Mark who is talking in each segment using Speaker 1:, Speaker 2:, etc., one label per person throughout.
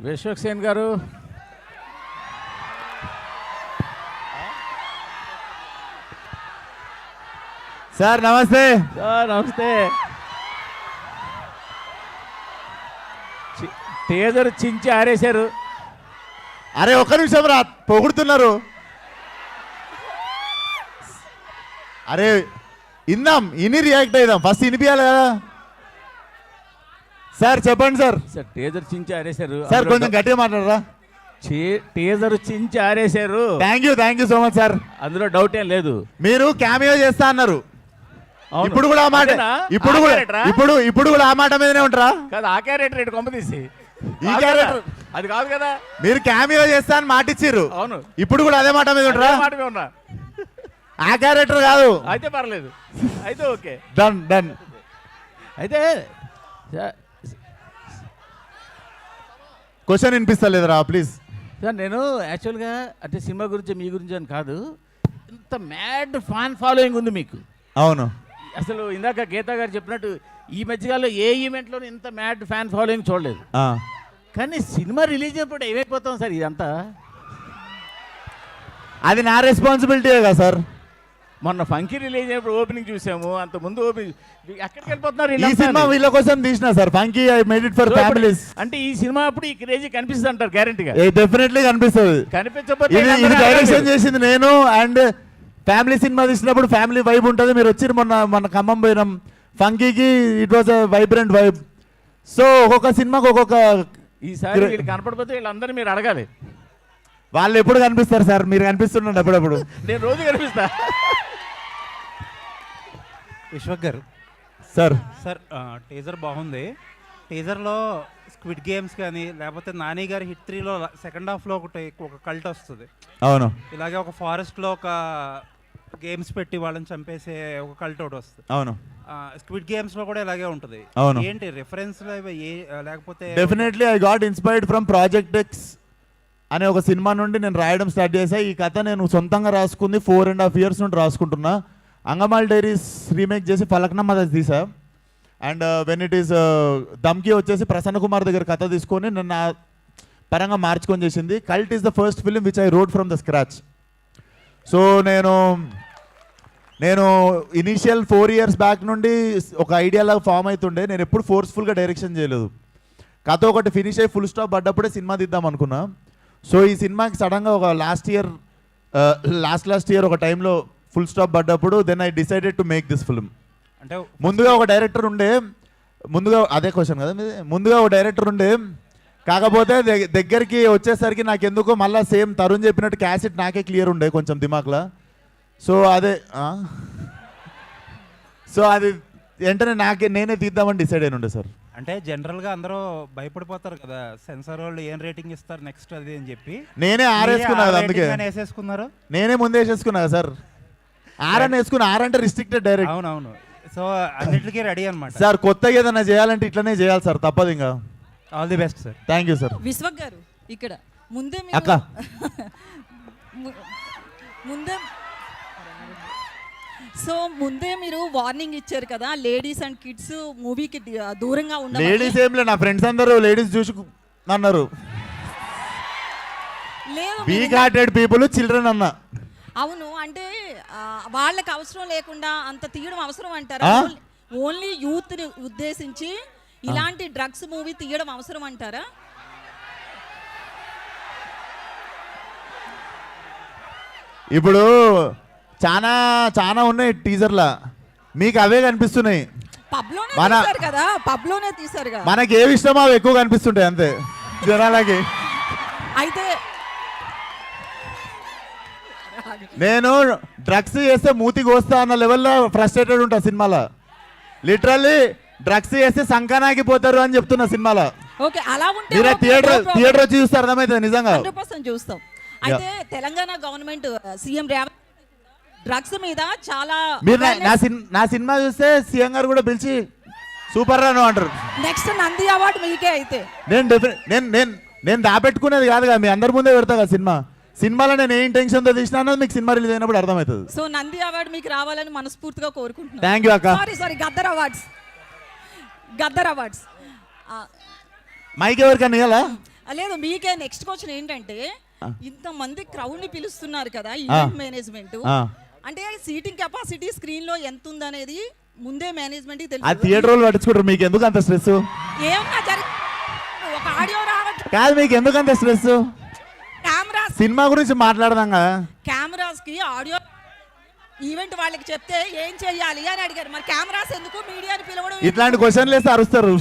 Speaker 1: విశ్వక్సేన్ గారు,
Speaker 2: సార్ నమస్తే.
Speaker 1: సార్ నమస్తే. టేజర్ చించి ఆరేశారు.
Speaker 2: అరే ఒక్క నిమిషం రా, పొగుడుతున్నారు. అరే ఇందాం, ఇని రియాక్ట్ అయిదాం, ఫస్ట్ ఇనిపియాలి కదా. సార్ చెప్పండి సార్.
Speaker 1: సార్ టేజర్ చించి ఆరేశారు.
Speaker 2: సార్ కొంచెం గట్టిగా మాట్లాడరా.
Speaker 1: టేజర్ చించి ఆరేశారు.
Speaker 2: Thank you so much sir.
Speaker 1: అందులో డౌట్ ఏం లేదు.
Speaker 2: మీరు క్యామియో చేస్తా అన్నారు. ఇప్పుడు కూడా ఆ మాట, ఇప్పుడు కూడా ఆ మాట మీదనే ఉంటారా?
Speaker 1: కాదు, ఆ క్యారెక్టర్ ఇటు కొంప తీసి
Speaker 2: ఈ క్యారెక్టర్
Speaker 1: అది కాదు కదా.
Speaker 2: మీరు క్యామియో చేస్తా అని మాట ఇచ్చిర్రు.
Speaker 1: అవును,
Speaker 2: ఇప్పుడు కూడా అదే మాట మీద ఉంటారా?
Speaker 1: మాట మీద ఉన్నా.
Speaker 2: ఆ క్యారెక్టర్ కాదు
Speaker 1: అయితే పర్లేదు, అయితే ఓకే,
Speaker 2: డన్ డన్.
Speaker 1: అయితే
Speaker 2: క్వశ్చన్ వినిపిస్తలేదురా ప్లీజ్.
Speaker 1: సార్ నేను యాక్చువల్గా అంటే సినిమా గురించి మీ గురించి అని కాదు, ఇంత మ్యాడ్ ఫ్యాన్ ఫాలోయింగ్ ఉంది మీకు.
Speaker 2: అవును,
Speaker 1: అసలు ఇందాక గీతా గారు చెప్పినట్టు ఈ మధ్యకాలంలో ఏ ఈవెంట్లో ఇంత మ్యాడ్ ఫ్యాన్ ఫాలోయింగ్ చూడలేదు. కానీ సినిమా రిలీజ్ అయినప్పుడు ఏమైపోతాం సార్ ఇదంతా?
Speaker 2: అది నా రెస్పాన్సిబిలిటీ కదా సార్.
Speaker 1: మొన్న ఫంకీ రిలీజ్ అయినప్పుడు ఓపెనింగ్ చూసాము, అంత ముందు ఓపెనింగ్ ఎక్కడికి వెళ్ళిపోతున్నారు?
Speaker 2: ఈ సినిమా వీళ్ళ కోసం తీసిన sir, funky I made it for families.
Speaker 1: అంటే ఈ సినిమా అప్పుడు ఈ క్రేజీ కనిపిస్తుంది అంటారు గ్యారెంటీగా?
Speaker 2: డెఫినెట్లీ కనిపిస్తుంది.
Speaker 1: కనిపించకపోతే
Speaker 2: ఇది డైరెక్షన్ చేసింది నేను, అండ్ ఫ్యామిలీ సినిమా తీసినప్పుడు ఫ్యామిలీ వైబ్ ఉంటుంది. మీరు వచ్చి మొన్న ఖమ్మం పోయినాం, ఫంకీకి it was a vibrant vibe. So ఒక్కొక్క సినిమాకి ఒక్కొక్క.
Speaker 1: ఈసారి వీళ్ళు కనపడిపోతే వీళ్ళందరూ మీరు అడగాలి.
Speaker 2: వాళ్ళు ఎప్పుడు కనిపిస్తారు సార్? మీరు కనిపిస్తుండండి అప్పుడప్పుడు.
Speaker 1: నేను రోజు కనిపిస్తా.
Speaker 3: విశ్వక్ గారు
Speaker 2: సార్.
Speaker 3: సార్ టీజర్ బాగుంది. టీజర్లో స్క్విడ్ గేమ్స్ కానీ లేకపోతే నాని గారి హిట్ 3లో సెకండ్ హాఫ్లో ఒక కల్ట్ వస్తుంది.
Speaker 2: అవును,
Speaker 3: ఇలాగే ఒక ఫారెస్ట్లో ఒక గేమ్స్ పెట్టి వాళ్ళని చంపేసే ఒక కల్ట్ ఒకటి వస్తుంది.
Speaker 2: అవును,
Speaker 3: స్క్విడ్ గేమ్స్లో కూడా ఇలాగే ఉంటుంది.
Speaker 2: అవును,
Speaker 3: ఏంటి రిఫరెన్స్ లేకపోతే?
Speaker 2: Definitely I got inspired from project X అనే ఒక సినిమా నుండి నేను రాయడం స్టార్ట్ చేశాను. ఈ కథ నేను సొంతంగా రాసుకుంది 4.5 years నుండి రాసుకుంటున్నా. అంగమాల్ డైరీస్ రీమేక్ చేసి ఫలక్నమ్మ తీసా. అండ్ వెన్ ఇట్ ఈస్ దమ్కి వచ్చేసి ప్రసన్న కుమార్ దగ్గర కథ తీసుకొని నన్ను ఆ పరంగా మార్చుకొని చేసింది. Cult is the first film which I wrote from the scratch. So నేను ఇనీషియల్ 4 years బ్యాక్ నుండి ఒక ఐడియాలాగా ఫామ్ అవుతుండే. నేను ఎప్పుడు ఫోర్స్ఫుల్గా డైరెక్షన్ చేయలేదు. కథ ఒకటి ఫినిష్ అయ్యి ఫుల్ స్టాప్ పడ్డప్పుడే సినిమా తీద్దాం అనుకున్నా. సో ఈ సినిమాకి సడన్గా ఒక లాస్ట్ ఇయర్ ఒక టైంలో ఫుల్ స్టాప్ పడ్డప్పుడు then I decided to make this film.
Speaker 3: అంటే
Speaker 2: ముందుగా ఒక డైరెక్టర్ ఉండే, అదే క్వశ్చన్ కదా మీది. ముందుగా ఒక డైరెక్టర్ ఉండే, కాకపోతే దగ్గరికి వచ్చేసరికి నాకు ఎందుకో మళ్ళీ సేమ్ తరుణ్ చెప్పినట్టు క్యాసెట్ నాకే క్లియర్ ఉండే కొంచెం దిమాక్లో. సో అది వెంటనే నేనే తీద్దామని డిసైడ్ అయిన ఉండే సార్.
Speaker 3: అంటే జనరల్గా అందరూ భయపడిపోతారు కదా, సెన్సార్ వాళ్ళు ఏం రేటింగ్ ఇస్తారు నెక్స్ట్ అది అని చెప్పి.
Speaker 2: నేనే ఆరేసుకున్నా కదా, అందుకే
Speaker 3: వేసేసుకున్నారు.
Speaker 2: నేనే ముందే వేసేసుకున్నా సార్. ఆరని వేసుకున్నా. అంటే రిస్ట్రిక్టెడ్ డైరెక్ట్.
Speaker 3: అవునవును. సో అన్నిటికీ రెడీ అనమాట
Speaker 2: సార్. కొత్తగా ఏదైనా చేయాలంటే ఇట్లనే చేయాలి సార్, తప్పదు. ఇంకా
Speaker 3: all the best sir.
Speaker 2: Thank you sir.
Speaker 4: Vishwak గారు ఇక్కడ ముందే
Speaker 2: అక్క
Speaker 4: ముందే మీరు వార్నింగ్ ఇచ్చారు కదా, లేడీస్ అండ్ కిడ్స్ మూవీకి దూరంగా ఉండాలి.
Speaker 2: లేడీస్ ఏం లేదు, నా ఫ్రెండ్స్ అందరూ లేడీస్ చూసి అన్నారు. వీక్ హార్టెడ్ పీపుల్ చిల్డ్రన్ అన్న.
Speaker 4: అవును, అంటే వాళ్ళకి అవసరం లేకుండా అంత తీయడం అవసరం అంటారా? ఓన్లీ యూత్ ని ఉద్దేశించి ఇలాంటి డ్రగ్స్ మూవీ తీయడం అవసరం అంటారా?
Speaker 2: ఇప్పుడు చాలా ఉన్నాయి టీజర్లా, మీకు అవే కనిపిస్తున్నాయి.
Speaker 4: పబ్లోనే తీశారు కదా,
Speaker 2: మనకి ఏవి ఇష్టమో అవి ఎక్కువ కనిపిస్తుంటాయి అంతే జనాలకి.
Speaker 4: అయితే
Speaker 2: నేను డ్రగ్స్ చేస్తే మూతి కోస్తా అన్న లెవెల్లో ఫ్రస్ట్రేటెడ్ ఉంటా సినిమాలో. లిటరల్లీ డ్రగ్స్ చేస్తే సంకనాకి పోతారు అని చెప్తున్నా సినిమాలో.
Speaker 4: ఓకే, అలా ఉంటే
Speaker 2: మీరే థియేటర్ వచ్చి చూస్తే అర్థమవుతుంది నిజంగా.
Speaker 4: 100% చూస్తాం. అయితే Telangana government CM Revanth drugs మీద చాలా
Speaker 2: మీరు నా సినిమా చూస్తే సీఎం గారు కూడా పిలిచి సూపర్ రా అంటారు.
Speaker 4: నెక్స్ట్ నంది అవార్డు మీకే. అయితే
Speaker 2: నేను దాపెట్టుకునేది కాదు కదా, మీ అందరి ముందే పెడతా కదా సినిమాలో నేను ఏ ఇంటెన్షన్తో తీసినా అన్నది మీకు సినిమా రిలీజ్ అయినప్పుడు అర్థమవుతుంది.
Speaker 4: సో నంది అవార్డు మీకు రావాలని మనస్ఫూర్తిగా కోరుకుంటున్నాను.
Speaker 2: థ్యాంక్ యూ అక్క.
Speaker 4: సారీ గద్దర్ అవార్డ్స్
Speaker 2: మైక్ ఎవరికన్నా ఇవ్వాలా?
Speaker 4: లేదు మీకే నెక్స్ట్ క్వశ్చన్ ఏంటంటే ఇంతమంది క్రౌడ్ ని పిలుస్తున్నారు కదా ఈవెంట్ మేనేజ్మెంట్, అంటే సీటింగ్ కెపాసిటీ స్క్రీన్ లో ఎంత ఉందనేది ముందే మేనేజ్మెంట్ కి
Speaker 2: ఆ
Speaker 4: తెలుసు.
Speaker 2: థియేటర్ వాళ్ళు పట్టించుకుంటారు, మీకు ఎందుకు అంత స్ట్రెస్?
Speaker 4: ఏమన్నా ఒక ఆడియో రావట్లేదు,
Speaker 2: కాదు మీకు ఎందుకు అంత స్ట్రెస్?
Speaker 4: కెమెరాస్
Speaker 2: సినిమా గురించి మాట్లాడదాం కదా.
Speaker 4: కెమెరాస్ కి ఆడియో ఈవెంట్ వాళ్ళకి చెప్తే ఏం చెయ్యాలి అని అడిగారు. మరి కెమెరాస్ ఎందుకు, మీడియాని పిలవడం ఎందుకు?
Speaker 2: ఇట్లాంటి క్వశ్చన్లు వేస్తే అరుస్తారు,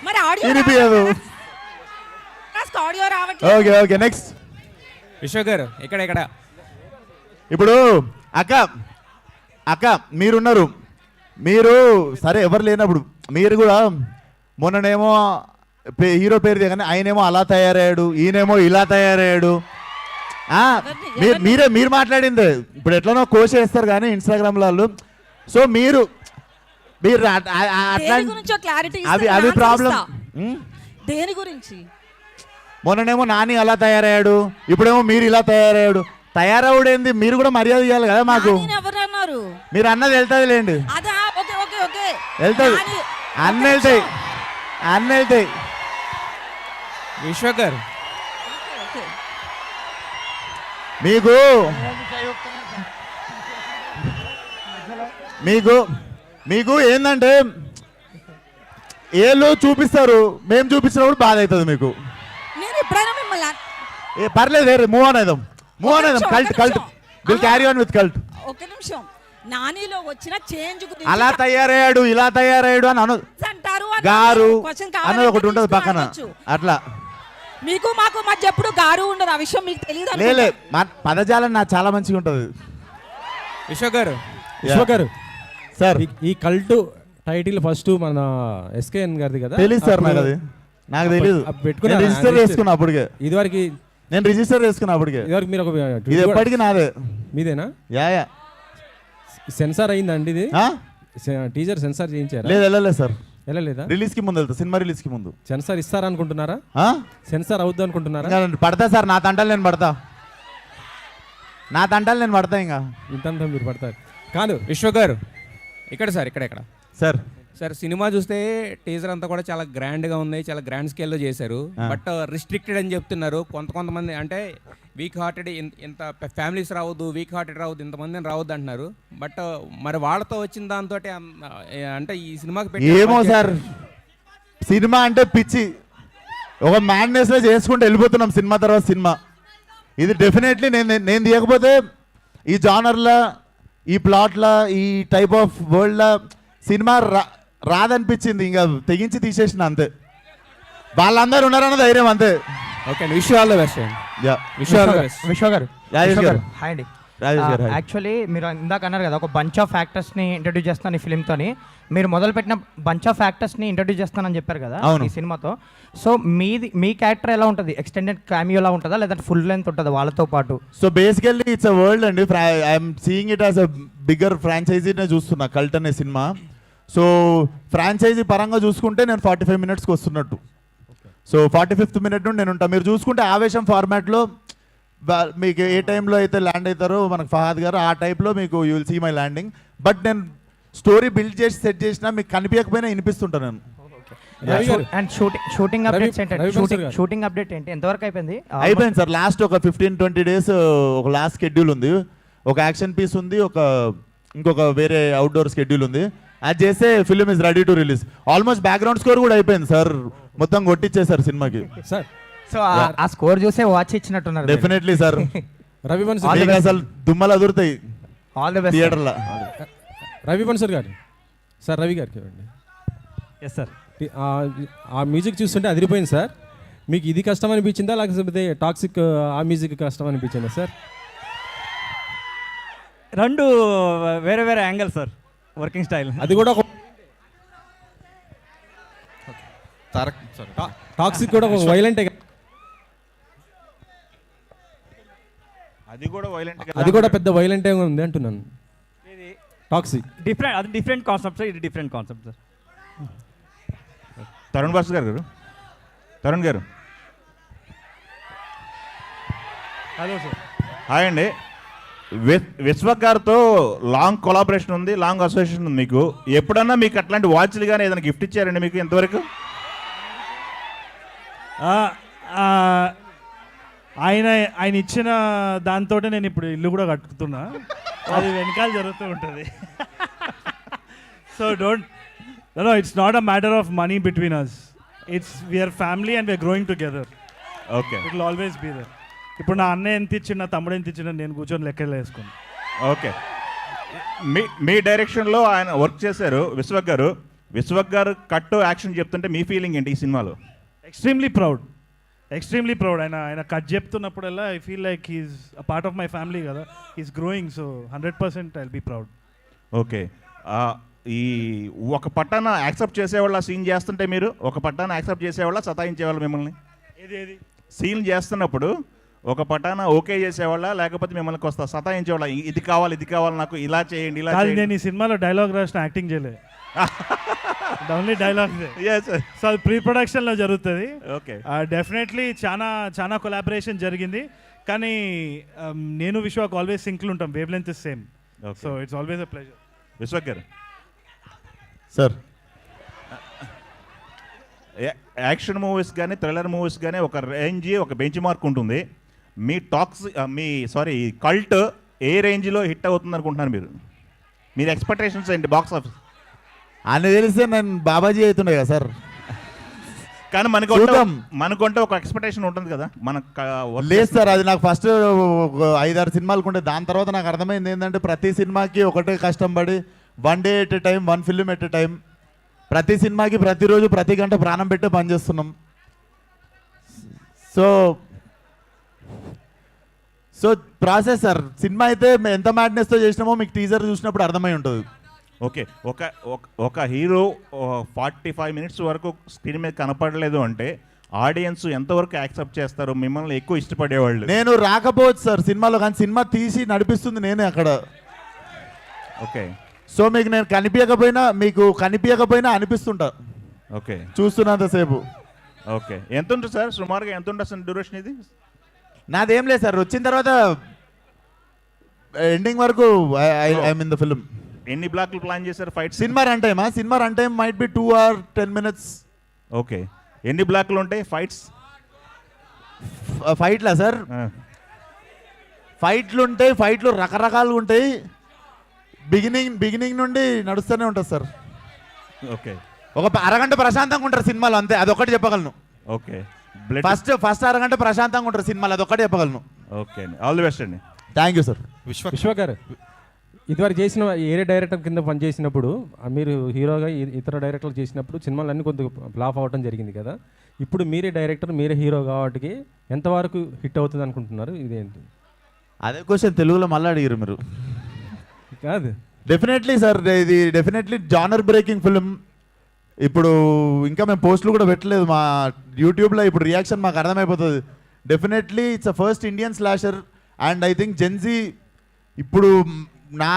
Speaker 4: మరి ఆడియో
Speaker 2: వినిపించదు.
Speaker 4: ఆడియో రావట్లేదు.
Speaker 2: Okay okay next.
Speaker 5: విశ్వ గారు ఇక్కడ
Speaker 2: ఇప్పుడు అక్క మీరున్నారు, మీరు సరే ఎవరు లేనప్పుడు మీరు కూడా మొన్ననేమో హీరో పేరు దిగని ఆయనేమో అలా తయారయ్యాడు, ఈయనేమో ఇలా తయారయ్యాడు. మీరు మాట్లాడిందే ఇప్పుడు ఎట్లనో కోచ్ చేస్తారు కానీ ఇన్స్టాగ్రామ్లో వాళ్ళు. సో మీరు అవి ప్రాబ్లం.
Speaker 4: దేని గురించి?
Speaker 2: మొన్ననేమో నాని అలా తయారయ్యాడు, ఇప్పుడేమో మీరు ఇలా తయారయ్యాడు. తయారవుడేంది, మీరు కూడా మర్యాద ఇవ్వాలి కదా మాకు.
Speaker 4: ఎవరన్నారు?
Speaker 2: మీరు అన్నది వెళ్తుంది లేండి, వెళ్తుంది, అన్న వెళ్తాయి.
Speaker 5: విశ్వ గారు
Speaker 2: మీకు ఏంటంటే ఏళ్ళు చూపిస్తారు, మేము చూపించినప్పుడు బాధ అవుతుంది మీకు.
Speaker 4: నేను ఎప్పుడైనా మిమ్మల్ని
Speaker 2: పర్లేదు, మూవ్ ఆన్ అయిదాం. Cult will carry on with cult.
Speaker 4: ఒక నిమిషం, నానిలో వచ్చిన చేంజ్ గురించి
Speaker 2: అలా తయారయ్యాడు, ఇలా తయారయ్యాడు అని
Speaker 4: అంటారు
Speaker 2: గారు అన్నది ఒకటి ఉంటుంది పక్కన. అట్లా
Speaker 4: మీకు మాకు మధ్య ఎప్పుడు గారు ఉండదు, ఆ విషయం మీకు తెలియదు.
Speaker 2: లేలే, పదజాలం నాకు చాలా మంచిగా ఉంటుంది.
Speaker 5: విశ్వ గారు
Speaker 2: సార్
Speaker 6: ఈ కల్ట్ టైటిల్ ఫస్ట్ మన ఎస్కేఎన్ గారిది కదా?
Speaker 2: తెలియదు సార్, నాకు తెలియదు.
Speaker 6: పెట్టుకున్నా,
Speaker 2: రిజిస్టర్ చేసుకున్నా అప్పటికే.
Speaker 6: ఇదివరకు
Speaker 2: నేను రిజిస్టర్ చేసుకున్నా అప్పటికే.
Speaker 6: ఇదివరకు మీరు
Speaker 2: ఇది ఎప్పటికీ నాదే.
Speaker 6: మీదేనా?
Speaker 2: యా
Speaker 6: సెన్సార్ అయిందండి ఇది? టీజర్ సెన్సార్ చేయించారా?
Speaker 2: లేదు, వెళ్ళలేదు సార్.
Speaker 6: వెళ్ళలేదా?
Speaker 2: రిలీజ్ కి ముందు వెళ్తా, సినిమా రిలీజ్ కి ముందు.
Speaker 6: సెన్సార్ ఇస్తారా అనుకుంటున్నారా? సెన్సార్ అవుద్ది అనుకుంటున్నారా?
Speaker 2: పడతా సార్, నా తంటాలు నేను పడతా ఇంకా
Speaker 6: ఇంతంతా మీరు పడతారు
Speaker 5: కాదు. విశ్వ గారు ఇక్కడ
Speaker 2: సార్
Speaker 5: సార్ సినిమా చూస్తే టీజర్ అంతా కూడా చాలా గ్రాండ్గా ఉంది, చాలా గ్రాండ్ స్కేల్లో చేశారు. బట్ రిస్ట్రిక్టెడ్ అని చెప్తున్నారు కొంతమంది, అంటే వీక్ హార్టెడ్ ఇంత ఫ్యామిలీస్ రావద్దు, వీక్ హార్టెడ్ రావద్దు, ఇంతమందిని రావద్దు అంటున్నారు. బట్ మరి వాళ్ళతో వచ్చిన దాంతో అంటే ఈ సినిమాకి
Speaker 2: ఏమో సార్, సినిమా అంటే పిచ్చి, ఒక మ్యాడ్నెస్ లో చేసుకుంటూ వెళ్ళిపోతున్నాం సినిమా తర్వాత సినిమా. ఇది డెఫినెట్లీ నేను తీయకపోతే ఈ జానర్లా, ఈ ప్లాట్లా, ఈ టైప్ ఆఫ్ వరల్డ్లా సినిమా రాదనిపించింది, ఇంకా తెగించి తీసేసిన అంతే. వాళ్ళందరూ ఉన్నారన్న ధైర్యం అంతే.
Speaker 5: ఓకే, విశ్వ ఆల్ ద బెస్ట్.
Speaker 7: విశ్వ గారు
Speaker 2: రాజేష్ గారు
Speaker 7: హాయ్ అండి.
Speaker 2: రాజేష్ గారు
Speaker 7: యాక్చువల్లీ మీరు ఇందాక అన్నారు కదా ఒక బంచ్ ఆఫ్ యాక్టర్స్ని ఇంట్రడ్యూస్ చేస్తాను ఈ ఫిల్మ్తోని. మీరు మొదలుపెట్టిన బంచ్ ఆఫ్ యాక్టర్స్ని ఇంట్రడ్యూస్ చేస్తానని చెప్పారు కదా ఈ సినిమాతో. సో మీ క్యారెక్టర్ ఎలా ఉంటుంది? ఎక్స్టెండెడ్ క్యామియోలా ఉంటుందా లేదంటే ఫుల్ లెంత్ ఉంటుందా వాళ్ళతో పాటు?
Speaker 2: So basically it's a world అండి. I'm seeing it as a bigger ఫ్రాంచైజీనే చూస్తున్నా కల్ట్ అనే సినిమా. సో ఫ్రాంచైజీ పరంగా చూసుకుంటే నేను 45 minutesకి వస్తున్నట్టు. సో 45th minute నుండి నేను ఉంటాను. మీరు చూసుకుంటే ఆవేశం ఫార్మాట్లో మీకు ఏ టైంలో అయితే ల్యాండ్ అవుతారో మనకు ఫహాద్ గారు, ఆ టైప్లో మీకు you will see my landing. But నేను స్టోరీ బిల్డ్ చేసి సెట్ చేసినా మీకు కనిపించకపోయినా వినిపిస్తుంటాను నేను.
Speaker 7: అండ్ షూటింగ్ అప్డేట్స్ ఏంటంటే షూటింగ్ అప్డేట్ ఏంటి, ఎంతవరకు అయిపోయింది?
Speaker 2: అయిపోయింది సార్, లాస్ట్ ఒక 15-20 days ఒక లాస్ట్ షెడ్యూల్ ఉంది, ఒక యాక్షన్ పీస్ ఉంది, ఇంకొక వేరే అవుట్డోర్ షెడ్యూల్ ఉంది. అది చేస్తే film is ready to release. Almost background score కూడా అయిపోయింది సార్, మొత్తం కొట్టించేసారు సినిమాకి
Speaker 6: సార్.
Speaker 7: సో ఆ స్కోర్ చూసే వాచ్ ఇచ్చినట్టున్నారు.
Speaker 2: డెఫినెట్లీ సార్,
Speaker 6: రవి బన్సర్
Speaker 2: అసలు దుమ్మలు అదురుతాయి
Speaker 7: ఆల్ ది బెస్ట్
Speaker 2: థియేటర్లో.
Speaker 6: రవి బన్సర్ గారు సార్, రవి గారికి ఇవ్వండి.
Speaker 7: Yes sir.
Speaker 6: ఆ మ్యూజిక్ చూస్తుంటే అదిరిపోయింది సార్. మీకు ఇది కష్టం అనిపించిందా లేకపోతే టాక్సిక్ ఆ మ్యూజిక్ కష్టం అనిపించిందా సార్?
Speaker 8: రెండు వేరే వేరే యాంగిల్ సార్, వర్కింగ్ స్టైల్.
Speaker 6: అది కూడా ఒక టాక్సిక్ కూడా ఒక వైలెంటే, అది కూడా పెద్ద వైలెంటే ఉంది అంటున్నాను. టాక్సిక్
Speaker 8: డిఫరెంట్, అది డిఫరెంట్ కాన్సెప్ట్ సార్, ఇది డిఫరెంట్ కాన్సెప్ట్ సార్.
Speaker 9: తరుణ్ గారు
Speaker 8: హలో సార్.
Speaker 9: హాయ్ అండి. విశ్వ గారితో లాంగ్ కొలాబరేషన్ ఉంది, లాంగ్ అసోసియేషన్ ఉంది. మీకు ఎప్పుడన్నా మీకు అట్లాంటి వాచ్లు కానీ ఏదైనా గిఫ్ట్ ఇచ్చారండి మీకు ఇంతవరకు?
Speaker 10: ఆయన ఆయన ఇచ్చిన దాంతో నేను ఇప్పుడు ఇల్లు కూడా కట్టుకుతున్నా, అది వెనకాల జరుగుతూ ఉంటుంది. So no it's not a matter of money between us, it's we're family and we're growing together.
Speaker 9: Okay,
Speaker 10: it will always be there. ఇప్పుడు నా అన్న ఎంత ఇచ్చిన, నా తమ్ముడు ఎంత ఇచ్చిన నేను కూర్చొని లెక్కలు వేసుకున్నాను.
Speaker 9: ఓకే, మీ డైరెక్షన్లో ఆయన వర్క్ చేశారు విశ్వక్ గారు. విశ్వక్ గారు కట్ యాక్షన్ చెప్తుంటే మీ ఫీలింగ్ ఏంటి ఈ సినిమాలో?
Speaker 10: Extremely proud. ఆయన కట్ చెప్తున్నప్పుడల్లా I feel like he's a part of my family కదా, he's growing, so 100% I will be proud.
Speaker 9: Okay, ఈ ఒక పట్టాన యాక్సెప్ట్ చేసేవాళ్ళ సీన్ చేస్తుంటే మీరు ఒక పట్టాన యాక్సెప్ట్ చేసేవాళ్ళ సతాయించేవాళ్ళు మిమ్మల్ని?
Speaker 10: ఏది
Speaker 9: సీన్ చేస్తున్నప్పుడు ఒక పటాన ఓకే చేసేవాళ్ళ లేకపోతే మిమ్మల్ని కొస్తా సతాయించేవాళ్ళ? ఇది కావాలి నాకు, ఇలా చేయండి ఇలా చేయండి.
Speaker 10: నేను ఈ సినిమాలో డైలాగ్ రాసిన యాక్టింగ్ చేయలేదు, ఓన్లీ డైలాగ్. సో అది ప్రీ ప్రొడక్షన్లో జరుగుతుంది.
Speaker 9: ఓకే,
Speaker 10: డెఫినెట్లీ చాలా కొలాబరేషన్ జరిగింది, కానీ నేను విశ్వాక్ ఆల్వేస్ సింక్లు ఉంటాం, wave length is same. So it's always a pleasure.
Speaker 9: Vishwak గారు
Speaker 2: సార్,
Speaker 9: యాక్షన్ మూవీస్ కానీ థ్రిల్లర్ మూవీస్ కానీ ఒక రేంజ్, ఒక బెంచ్ మార్క్ ఉంటుంది. మీ కల్ట్ ఏ రేంజ్లో హిట్ అవుతుంది అనుకుంటున్నారు మీరు ఎక్స్పెక్టేషన్స్ ఏంటి బాక్స్ ఆఫీస్?
Speaker 2: అని తెలిస్తే నేను బాబాజీ అవుతుండే కదా సార్.
Speaker 9: కానీ మనకుంటే ఒక ఎక్స్పెక్టేషన్ ఉంటుంది కదా మనకు.
Speaker 2: లేదు సార్, అది నాకు ఫస్ట్ 5-6 సినిమాలకు ఉంటే, దాని తర్వాత నాకు అర్థమైంది ఏంటంటే ప్రతి సినిమాకి ఒకటే కష్టం పడి 1 day at a time, 1 film at a time, ప్రతి సినిమాకి ప్రతిరోజు ప్రతి గంట ప్రాణం పెట్టే పనిచేస్తున్నాం. So process sir. సినిమా అయితే ఎంత మ్యాడ్నెస్తో చేసినామో మీకు టీజర్ చూసినప్పుడు అర్థమై ఉంటుంది.
Speaker 9: ఓకే, ఒక హీరో 45 మినిట్స్ వరకు స్క్రీన్ మీద కనపడలేదు అంటే ఆడియన్స్ ఎంతవరకు యాక్సెప్ట్ చేస్తారు? మిమ్మల్ని ఎక్కువ ఇష్టపడేవాళ్ళు?
Speaker 2: నేను రాకపోవచ్చు సార్ సినిమాలో, కానీ సినిమా తీసి నడిపిస్తుంది నేనే అక్కడ.
Speaker 9: ఓకే,
Speaker 2: సో మీకు నేను కనిపించకపోయినా అనిపిస్తుంటా.
Speaker 9: ఓకే,
Speaker 2: చూస్తున్నంతసేపు.
Speaker 9: ఓకే, ఎంత ఉంటుంది సార్ సుమారుగా, ఎంత ఉంటుంది డ్యూరేషన్ ఇది?
Speaker 2: నాదేం లేదు సార్, వచ్చిన తర్వాత ఎండింగ్ వరకు ఐఎమ్ ఇన్ ద ఫిల్మ్.
Speaker 9: ఎన్ని బ్లాక్లు ప్లాన్ చేశారు fight?
Speaker 2: Cinema run time might be 2 or 10 minutes.
Speaker 9: Okay, ఎన్ని బ్లాక్లు ఉంటాయి ఫైట్స్?
Speaker 2: ఫైట్లా సార్, ఫైట్లు రకరకాలుగా ఉంటాయి. బిగినింగ్ నుండి నడుస్తూనే ఉంటుంది సార్.
Speaker 9: ఓకే,
Speaker 2: ఒక అరగంట ప్రశాంతంగా ఉంటారు సినిమాలో, అంతే. అదొకటి చెప్పగలను.
Speaker 9: ఓకే,
Speaker 2: ఫస్ట్ అరగంట ప్రశాంతంగా ఉంటారు సినిమాలో, అదొకటి చెప్పగలను.
Speaker 9: ఓకే అండి, ఆల్ ది బెస్ట్ అండి.
Speaker 2: Thank you sir.
Speaker 6: విశ్వక్ గారు, ఇదివరకు చేసిన ఏరే డైరెక్టర్ కింద పనిచేసినప్పుడు, మీరు హీరోగా ఇతర డైరెక్టర్లు చేసినప్పుడు సినిమాలు అన్నీ కొద్దిగా ఫ్లాప్ అవ్వడం జరిగింది కదా. ఇప్పుడు మీరే డైరెక్టర్, మీరే హీరో కాబట్టి ఎంతవరకు హిట్ అవుతుంది అనుకుంటున్నారు? ఇదేంటి
Speaker 2: అదే క్వశ్చన్ తెలుగులో మళ్ళీ అడిగారు మీరు.
Speaker 6: కాదు,
Speaker 2: డెఫినెట్లీ సార్, ఇది డెఫినెట్లీ జానర్ బ్రేకింగ్ ఫిల్మ్. ఇప్పుడు ఇంకా మేము పోస్టులు కూడా పెట్టలేదు మా యూట్యూబ్లో, ఇప్పుడు రియాక్షన్ మాకు అర్థమైపోతుంది. Definitely it's a first Indian slasher, and I think Gen Z ఇప్పుడు నా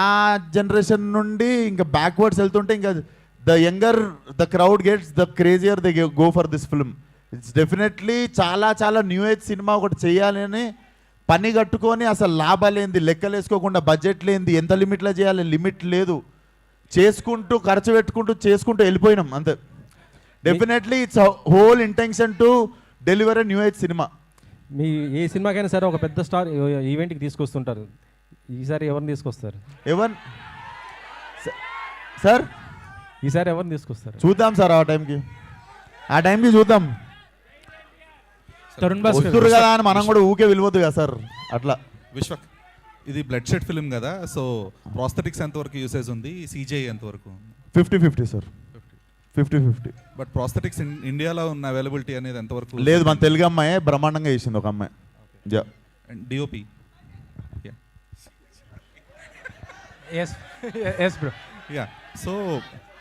Speaker 2: జనరేషన్ నుండి ఇంకా బ్యాక్వర్డ్స్ వెళ్తుంటే, ఇంకా the crowd gets the crazier they go for this film. It's definitely చాలా న్యూ ఏజ్ సినిమా ఒకటి చేయాలని పని కట్టుకొని, అసలు లాభాలేంది లెక్కలు వేసుకోకుండా, బడ్జెట్ లేనిది, ఎంత లిమిట్లో చేయాలి లిమిట్ లేదు, చేసుకుంటూ ఖర్చు చేసుకుంటూ వెళ్ళిపోయినాం అంతే. Definitely it's whole intention to deliver a new age సినిమా.
Speaker 6: మీ ఏ సినిమాకైనా సరే ఒక పెద్ద స్టార్ ఈవెంట్కి తీసుకొస్తుంటారు. ఈసారి ఎవరిని తీసుకొస్తారు?
Speaker 2: సార్
Speaker 6: ఈసారి ఎవరిని తీసుకొస్తారు?
Speaker 2: చూద్దాం సార్, ఆ టైంకి చూద్దాం. వస్తురు కదా అని మనం కూడా ఊకే వెళ్ళిపోతుంది కదా సార్. అట్లా
Speaker 11: విశ్వక్, ఇది బ్లడ్ షెడ్ ఫిల్మ్ కదా, సో ప్రాస్థెటిక్స్ ఎంతవరకు యూసేజ్ ఉంది, CGI ఎంతవరకు?
Speaker 2: 50-50 సార్, 50-50.
Speaker 11: బట్ ప్రాస్థెటిక్స్ ఇండియాలో ఉన్న అవైలబిలిటీ అనేది ఎంతవరకు?
Speaker 2: లేదు, మన తెలుగు అమ్మాయి బ్రహ్మాండంగా చేసింది, ఒక అమ్మాయి.
Speaker 11: DOP?
Speaker 8: yes bro.
Speaker 11: Yeah, so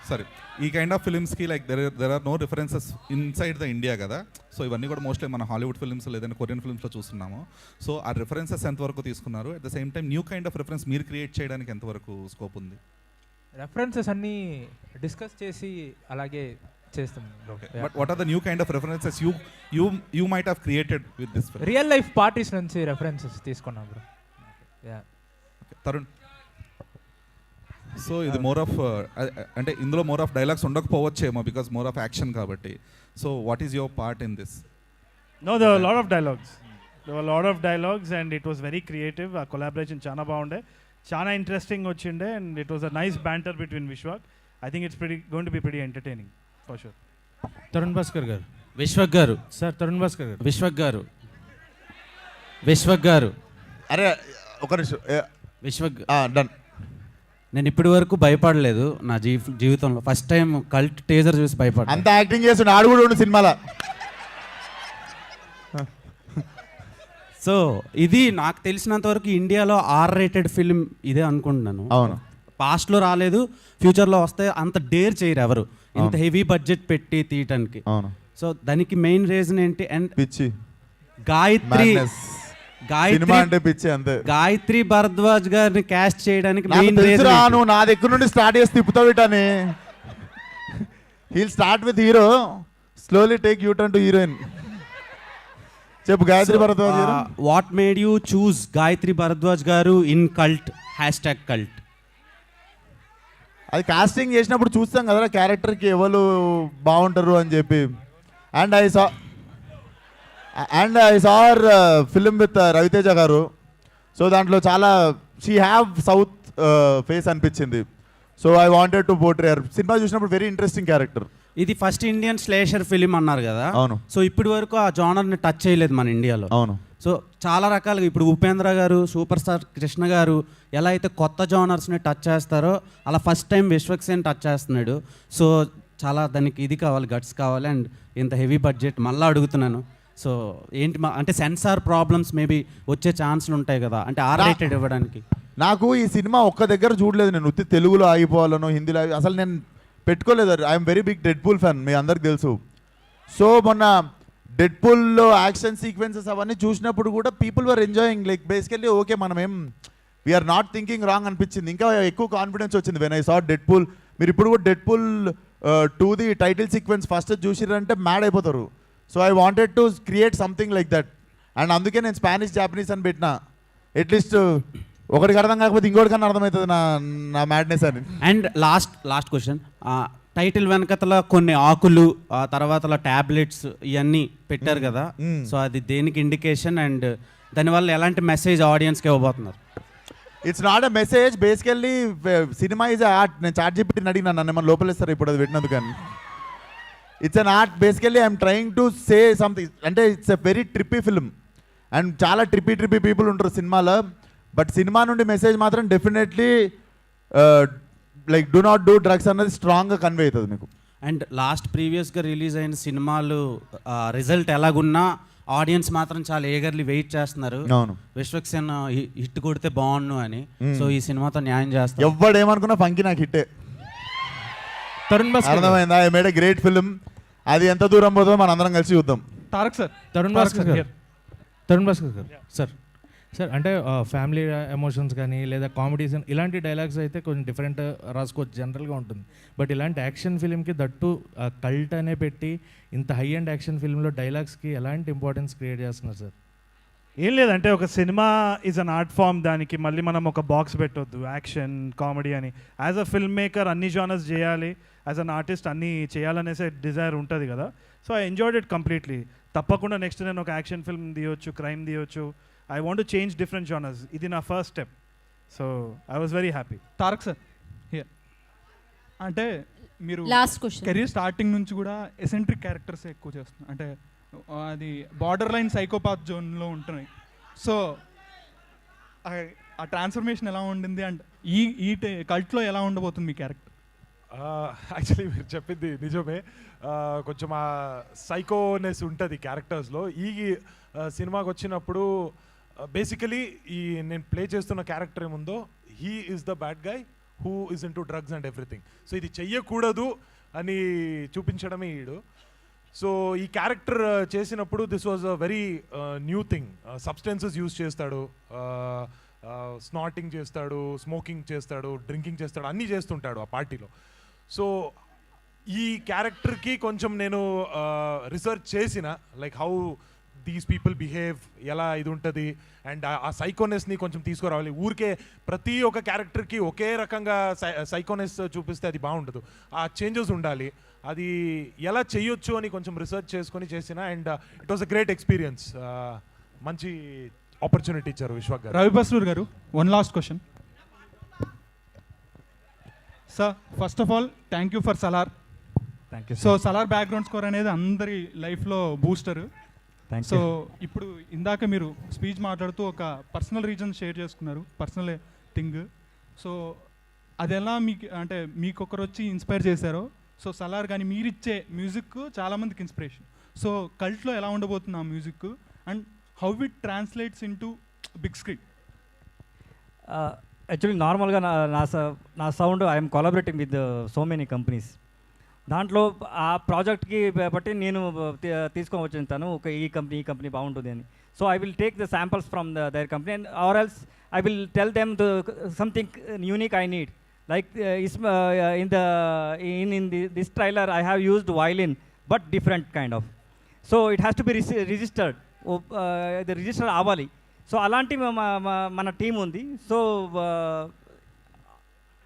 Speaker 11: sorry, ఈ కైండ్ ఆఫ్ ఫిల్మ్స్కి like there are no references inside the India కదా. సో ఇవన్నీ కూడా మోస్ట్లీ మన హాలీవుడ్ ఫిల్మ్స్ లేదంటే కొరియన్ ఫిల్మ్స్లో చూస్తున్నాము. సో ఆ రిఫరెన్సెస్ ఎంతవరకు తీసుకున్నారు? At the same time new kind of reference మీరు క్రియేట్ చేయడానికి ఎంతవరకు స్కోప్ ఉంది?
Speaker 8: రెఫరెన్సెస్ అన్నీ డిస్కస్ చేసి అలాగే చేస్తాం.
Speaker 11: But what are the new kind of references you might have created with this film?
Speaker 8: Real life parties నుంచి రెఫరెన్సెస్ తీసుకున్నాం బ్రో.
Speaker 11: తరుణ్, సో ఇది మోర్ ఆఫ్ అంటే ఇందులో మోర్ ఆఫ్ డైలాగ్స్ ఉండకపోవచ్చేమో బికాస్ మోర్ ఆఫ్ యాక్షన్ కాబట్టి. So what is your part in this?
Speaker 10: No, there were a lot of dialogues. There were a lot of dialogues and it was very creative. Our collaboration chana baunde. Chana interesting ochinde and it was a nice banter between Vishwak. I think it's going to be pretty entertaining for sure.
Speaker 12: Tarun Bhaskar గారు,
Speaker 6: విశ్వక్ గారు,
Speaker 12: sir Tarun Bhaskar గారు,
Speaker 6: విశ్వక్ గారు,
Speaker 2: అరే ఒక నిమిషం
Speaker 6: Vishwak
Speaker 2: done.
Speaker 6: నేను ఇప్పటి వరకు భయపడలేదు నా జీవితంలో. ఫస్ట్ టైం కల్ట్ టీజర్ చూసి భయపడ్డా.
Speaker 2: అంత యాక్టింగ్ చేస్తుండే ఆడు కూడా ఉండు సినిమాలో.
Speaker 6: సో ఇది నాకు తెలిసినంత వరకు ఇండియాలో R-rated ఫిల్మ్ ఇదే అనుకుంటున్నాను.
Speaker 2: అవును,
Speaker 6: పాస్ట్లో రాలేదు, ఫ్యూచర్లో వస్తే అంత డేర్ చేయరు ఎవరు ఇంత హెవీ బడ్జెట్ పెట్టి తీయటానికి.
Speaker 2: అవును.
Speaker 6: సో దానికి మెయిన్ రీజన్ ఏంటి? అండ్
Speaker 2: పిచ్చి
Speaker 6: గాయత్రి
Speaker 2: అంటే పిచ్చి అంతే.
Speaker 6: గాయత్రి భరద్వాజ్ గారిని క్యాస్ట్ చేయడానికి
Speaker 2: నాకు
Speaker 6: మెయిన్
Speaker 2: తెలుసురా,
Speaker 6: రీజన్
Speaker 2: నువ్వు నా దగ్గర నుండి స్టార్ట్ చేసి తిప్పుతావు ఇటని. He'll start with hero, slowly take you turn to heroine. చెప్పు గాయత్రి భరద్వాజ్ గారు.
Speaker 6: What made you choose Gayathri Bharadwaj గారు ఇన్ కల్ట్ #కల్ట్?
Speaker 2: అది కాస్టింగ్ చేసినప్పుడు చూస్తాం కదా క్యారెక్టర్కి ఎవరు బాగుంటారు అని చెప్పి. And I saw film with Ravi Teja గారు. సో దాంట్లో చాలా షీ హ్యావ్ సౌత్ ఫేస్ అనిపించింది. So I wanted to portray her. సినిమా చూసినప్పుడు వెరీ ఇంట్రెస్టింగ్ క్యారెక్టర్.
Speaker 6: ఇది ఫస్ట్ ఇండియన్ స్లేషర్ ఫిలిం అన్నారు కదా.
Speaker 2: అవును.
Speaker 6: సో ఇప్పటి వరకు ఆ జానర్ని టచ్ చేయలేదు మన ఇండియాలో.
Speaker 2: అవును.
Speaker 6: సో చాలా రకాలుగా ఇప్పుడు ఉపేంద్ర గారు, సూపర్ స్టార్ కృష్ణ గారు ఎలా అయితే కొత్త జానర్స్ని టచ్ చేస్తారో అలా first time Vishwak Sen touch చేస్తున్నాడు. సో చాలా దానికి ఇది కావాలి, గట్స్ కావాలి. అండ్ ఇంత హెవీ బడ్జెట్ మళ్ళీ అడుగుతున్నాను. సో ఏంటి అంటే సెన్సార్ ప్రాబ్లమ్స్ మేబీ వచ్చే ఛాన్స్లు ఉంటాయి కదా, అంటే R-rated ఇవ్వడానికి.
Speaker 2: నాకు ఈ సినిమా ఒక్క దగ్గర చూడలేదు నేను. ఉత్తి తెలుగులో ఆగిపోవాలను, హిందీలో అసలు నేను పెట్టుకోలేదు. I'm very big Deadpool fan, మీ అందరికి తెలుసు. సో మొన్న డెడ్పూల్లో యాక్షన్ సీక్వెన్సెస్ అవన్నీ చూసినప్పుడు కూడా people were enjoying. Like basically okay, మనం ఏం వీఆర్ నాట్ థింకింగ్ రాంగ్ అనిపించింది. ఇంకా ఎక్కువ కాన్ఫిడెన్స్ వచ్చింది వెన్ ఐ సా డెడ్పూల్. మీరు ఇప్పుడు కూడా డెడ్పూల్ 2ది టైటిల్ సీక్వెన్స్ ఫస్ట్ చూసిరంటే మ్యాడ్ అయిపోతారు. So I wanted to create something like that. And అందుకే నేను స్పానిష్ జాపనీస్ అని పెట్టిన. అట్లీస్ట్ ఒకరికి అర్థం కాకపోతే ఇంకోటికన్నా అర్థమవుతుంది నా మ్యాడ్నెస్ అని.
Speaker 6: అండ్ లాస్ట్ క్వశ్చన్, టైటిల్ వెనకతల కొన్ని ఆకులు, ఆ తర్వాత టాబ్లెట్స్ ఇవన్నీ పెట్టారు కదా. సో అది దేనికి ఇండికేషన్ అండ్ దానివల్ల ఎలాంటి మెసేజ్ ఆడియన్స్కి ఇవ్వబోతున్నారు?
Speaker 2: It's not a message. Basically cinema is art. నేను ChatGPT అడిగినా నన్ను ఏమన్నా లోపలేస్తారు ఇప్పుడు అది పెట్టినందుకు. కానీ it's an art. Basically I'm trying to say something. అంటే it's a very trippy film and చాలా ట్రిప్పీ పీపుల్ ఉంటారు సినిమాలో. బట్ సినిమా నుండి మెసేజ్ మాత్రం definitely like do not do drugs అన్నది స్ట్రాంగ్గా కన్వే అవుతుంది మీకు.
Speaker 6: అండ్ ప్రీవియస్గా రిలీజ్ అయిన సినిమాలు రిజల్ట్ ఎలాగున్నా ఆడియన్స్ మాత్రం చాలా ఏగర్లీ వెయిట్ చేస్తున్నారు.
Speaker 2: అవును.
Speaker 6: విశ్వక్ సేన్ హిట్ కొడితే బాగుండు అని. సో ఈ సినిమాతో న్యాయం చేస్తారు.
Speaker 2: ఎవడేమనుకున్నా ఫంకి నాకు హిట్టే.
Speaker 12: తరుణ్ భాస్కర్,
Speaker 2: అర్థమైందా? I made a great film. అది ఎంత దూరం పోతుందో మనం అందరం కలిసి చూద్దాం.
Speaker 10: Tarak sir.
Speaker 12: తరుణ్ భాస్కర్ గారు, సార్ అంటే ఫ్యామిలీ ఎమోషన్స్ కానీ లేదా కామెడీస్ ఇలాంటి డైలాగ్స్ అయితే కొంచెం డిఫరెంట్ రాసుకోవచ్చు, జనరల్గా ఉంటుంది. బట్ ఇలాంటి యాక్షన్ ఫిల్మ్కి దట్టు కల్ట్ అనే పెట్టి ఇంత హై అండ్ యాక్షన్ ఫిల్మ్లో డైలాగ్స్కి ఎలాంటి ఇంపార్టెన్స్ క్రియేట్ చేస్తున్నారు సార్?
Speaker 10: ఏం లేదంటే ఒక cinema is an art form. దానికి మళ్ళీ మనం ఒక బాక్స్ పెట్టొద్దు, యాక్షన్ కామెడీ అని. యాజ్ అ ఫిల్మ్ మేకర్ అన్ని జానర్స్ చేయాలి, యాజ్ అన్ ఆర్టిస్ట్ అన్నీ చేయాలనేసే డిజైర్ ఉంటుంది కదా. So I enjoyed it completely. తప్పకుండా నెక్స్ట్ నేను ఒక యాక్షన్ ఫిల్మ్ తీయొచ్చు, క్రైమ్ తీయొచ్చు. I want to change different genres. ఇది నా first step. So I was very happy.
Speaker 13: Tarak sir, అంటే మీరు
Speaker 4: లాస్ట్ క్వశ్చన్,
Speaker 13: కెరీర్ స్టార్టింగ్ నుంచి కూడా ఎసెంట్రిక్ క్యారెక్టర్స్ ఎక్కువ చేస్తున్నారు. అంటే అది బార్డర్ లైన్ సైకోపాత్ జోన్లో ఉంటున్నాయి. సో ఆ ట్రాన్స్ఫర్మేషన్ ఎలా ఉండింది అండ్ ఈ కల్ట్లో ఎలా ఉండబోతుంది మీ క్యారెక్టర్?
Speaker 14: యాక్చువల్లీ మీరు చెప్పింది నిజమే. కొంచెం ఆ సైకోనెస్ ఉంటుంది క్యారెక్టర్స్లో. ఈ సినిమాకి వచ్చినప్పుడు బేసికలీ నేను ప్లే చేస్తున్న క్యారెక్టర్ ఏముందో, he is the bad guy who is in to drugs and everything. So ఇది చెయ్యకూడదు అని చూపించడమే ఈడు. సో ఈ క్యారెక్టర్ చేసినప్పుడు this was a very new thing. Substances use చేస్తాడు, స్నాటింగ్ చేస్తాడు, స్మోకింగ్ చేస్తాడు, డ్రింకింగ్ చేస్తాడు, అన్నీ చేస్తుంటాడు ఆ పార్టీలో. సో ఈ క్యారెక్టర్కి కొంచెం నేను రీసెర్చ్ చేసిన, like how these people behave ఎలా ఇది ఉంటుంది అండ్ ఆ సైకోనెస్ని కొంచెం తీసుకురావాలి. ఊరికే ప్రతి ఒక్క క్యారెక్టర్కి ఒకే రకంగా సైకోనెస్ చూపిస్తే అది బాగుండదు. ఆ చేంజెస్ ఉండాలి. అది ఎలా చేయొచ్చు అని కొంచెం రీసెర్చ్ చేసుకొని చేసిన and it was a great experience. మంచి ఆపర్చునిటీ ఇచ్చారు విశ్వక్ గారు.
Speaker 13: రవి బస్రూర్ గారు, one last question sir. First of all thank you for Salaar.
Speaker 8: Thank you.
Speaker 13: So Salaar background score అనేది అందరి లైఫ్లో బూస్టర్. సో ఇప్పుడు ఇందాక మీరు స్పీచ్ మాట్లాడుతూ ఒక పర్సనల్ రీజన్ షేర్ చేసుకున్నారు, పర్సనల్ థింగ్. సో అది ఎలా మీకు అంటే మీకు ఒకరు వచ్చి ఇన్స్పైర్ చేశారో, సో సలార్ కానీ మీరు ఇచ్చే మ్యూజిక్ చాలామందికి ఇన్స్పిరేషన్. సో కల్ట్లో ఎలా ఉండబోతుంది ఆ music and how it translates into big screen?
Speaker 8: Actually నార్మల్గా నా sound I'm collaborating with so many companies. దాంట్లో ఆ ప్రాజెక్ట్కి బట్టి నేను తీసుకొని వచ్చింటాను, ఒక ఈ కంపెనీ బాగుంటుంది అని. So I will take the samples from their company and or else I will tell them something unique I need. Like in this trailer, I have used violin, but different kind of. So it has to be registered. The register avali. So alanti mana team undi. So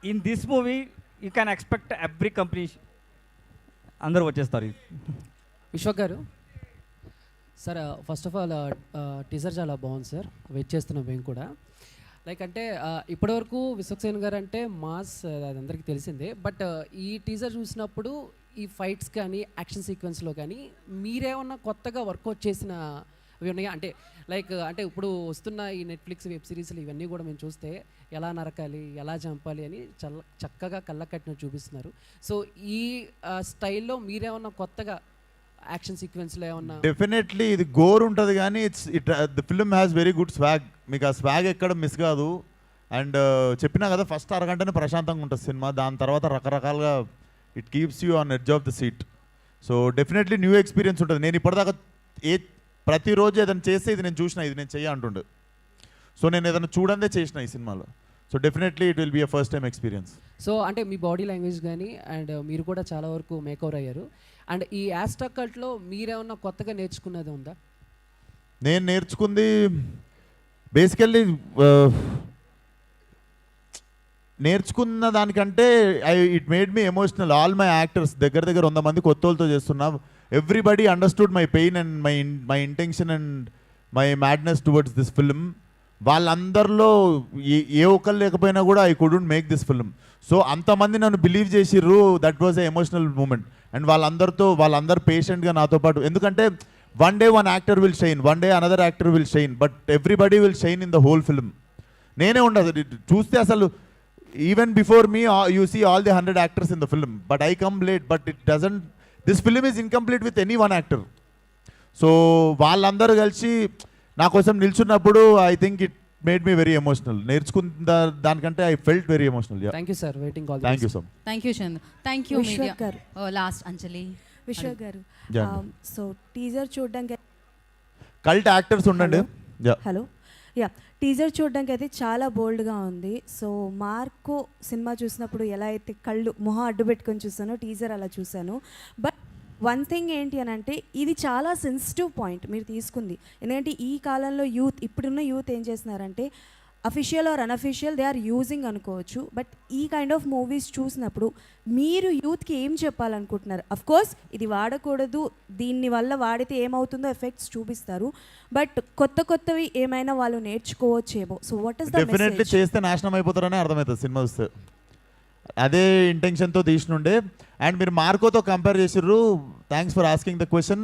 Speaker 8: in this movie, you can expect every company andaru vachestaru.
Speaker 15: Vishwak గారు, sir first of all teaser చాలా బాగుంది sir, wait చేస్తున్నాం మేము కూడా. Like అంటే ఇప్పటివరకు విశ్వక్సేన్ గారు అంటే మాస్, అది అందరికీ తెలిసిందే. బట్ ఈ టీజర్ చూసినప్పుడు ఈ ఫైట్స్ కానీ యాక్షన్ సీక్వెన్స్లో కానీ మీరేమన్నా కొత్తగా వర్కౌట్ చేసిన అవి ఉన్నాయా? అంటే లైక్ అంటే ఇప్పుడు వస్తున్న ఈ నెట్ఫ్లిక్స్ వెబ్ సిరీస్లు ఇవన్నీ కూడా మేము చూస్తే ఎలా నరకాలి, ఎలా చంపాలి అని చక్కగా కళ్ళ కట్టిన చూపిస్తున్నారు. సో ఈ స్టైల్లో మీరేమన్నా కొత్తగా యాక్షన్ సీక్వెన్స్లో ఏమన్నా?
Speaker 2: డెఫినెట్లీ ఇది గోర్ ఉంటుంది కానీ the film has very good swag. మీకు ఆ స్వాగ్ ఎక్కడ మిస్ కాదు. అండ్ చెప్పినా కదా, ఫస్ట్ అరగంటనే ప్రశాంతంగా ఉంటుంది సినిమా, దాని తర్వాత రకరకాలుగా it keeps you on edge of the seat. So definitely new experience ఉంటుంది. నేను ఇప్పటిదాకా ప్రతిరోజు ఏదైనా చేస్తే ఇది నేను చూసిన, ఇది నేను చెయ్యంటుండే. సో నేను ఏదైనా చూడందే చేసిన ఈ సినిమాలో. So definitely it will be a first time experience.
Speaker 15: So అంటే మీ బాడీ లాంగ్వేజ్ కానీ అండ్ మీరు కూడా చాలా వరకు మేకవర్ అయ్యారు. అండ్ ఈ యాస్టాక్ కల్ట్లో మీరేమన్నా కొత్తగా నేర్చుకున్నది ఉందా?
Speaker 2: నేను నేర్చుకుంది బేసికల్లీ నేర్చుకున్న దానికంటే it made me emotional. All my actors దగ్గర 100 మంది కొత్త వాళ్ళతో చేస్తున్నా. Everybody understood my pain and my intention and my madness towards this film. వాళ్ళందరిలో ఏ ఒక్కరు లేకపోయినా కూడా I couldn't make this film. So అంతమంది నన్ను బిలీవ్ చేసిర్రు. That was a emotional moment. And వాళ్ళందరూ పేషెంట్గా నాతో పాటు, ఎందుకంటే one day one actor will shine, one day another actor will shine, but everybody will shine in the whole film. నేనే ఉండదు చూస్తే అసలు. Even before me you see all the 100 actors in the film, but I come late. But it doesn't, this film is incomplete with any one actor. So వాళ్ళందరూ కలిసి నా కోసం నిల్చున్నప్పుడు I think it made me very emotional. నేర్చుకున్న దానికంటే I felt very emotional.
Speaker 15: Thank you sir, waiting all.
Speaker 2: Thank you so much.
Speaker 16: Thank you Chandu. Thank you media గారు. Last అంజలి.
Speaker 17: విశ్వక్ గారు, so teaser చూడడానికి
Speaker 2: కల్ట్ యాక్టర్స్ ఉండండి.
Speaker 17: హలో టీజర్ చూడడానికి అయితే చాలా బోల్డ్గా ఉంది. సో మార్కో సినిమా చూసినప్పుడు ఎలా అయితే కళ్ళు మొహం అడ్డు పెట్టుకొని చూసానో టీజర్ అలా చూశాను. బట్ వన్ థింగ్ ఏంటి అని అంటే ఇది చాలా సెన్సిటివ్ పాయింట్ మీరు తీసుకుంది. ఎందుకంటే ఈ కాలంలో ఇప్పుడున్న యూత్ ఏం చేస్తున్నారంటే official or unofficial they are using అనుకోవచ్చు. బట్ ఈ కైండ్ ఆఫ్ మూవీస్ చూసినప్పుడు మీరు యూత్కి ఏం చెప్పాలనుకుంటున్నారు? అఫ్ కోర్స్ ఇది వాడకూడదు, దీన్ని వల్ల వాడితే ఏమవుతుందో ఎఫెక్ట్స్ చూపిస్తారు, బట్ కొత్తవి ఏమైనా వాళ్ళు నేర్చుకోవచ్చేమో. So what is the message?
Speaker 2: Definitely చేస్తే నాశనం అయిపోతారని అర్థమవుతుంది సినిమా చూస్తే. అదే ఇంటెన్షన్తో తీసినుండే. అండ్ మీరు మార్కోతో కంపేర్ చేసిర్రు. Thanks for asking the question.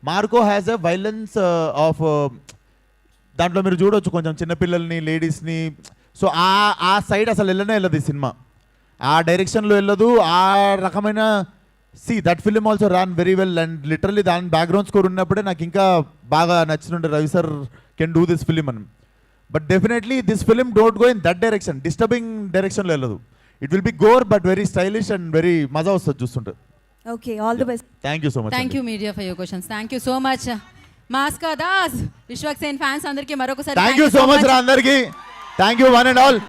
Speaker 2: Marco has a violence of, దాంట్లో మీరు చూడవచ్చు కొంచెం చిన్నపిల్లల్ని, లేడీస్ని. సో ఆ సైడ్ అసలు వెళ్ళదు ఈ సినిమా. ఆ డైరెక్షన్లో వెళ్ళదు. ఆ రకమైన that film also run very well. And literally దాని బ్యాక్గ్రౌండ్ స్కోర్ ఉన్నప్పుడే నాకు ఇంకా బాగా నచ్చినుండే, Ravi sir can do this film అని. But definitely this film don't go in that direction, disturbing డైరెక్షన్లో వెళ్ళదు. It will be gore but very stylish and very మజా వస్తుంది చూస్తుంటే.
Speaker 17: Okay, all the best.
Speaker 2: Thank you so much.
Speaker 16: Thank you media for your questions. Thank you so much. మాస్కా Das, Vishwak Sen fans అందరికీ మరొకసారి
Speaker 2: thank you so much రా అందరికీ. Thank you one and all.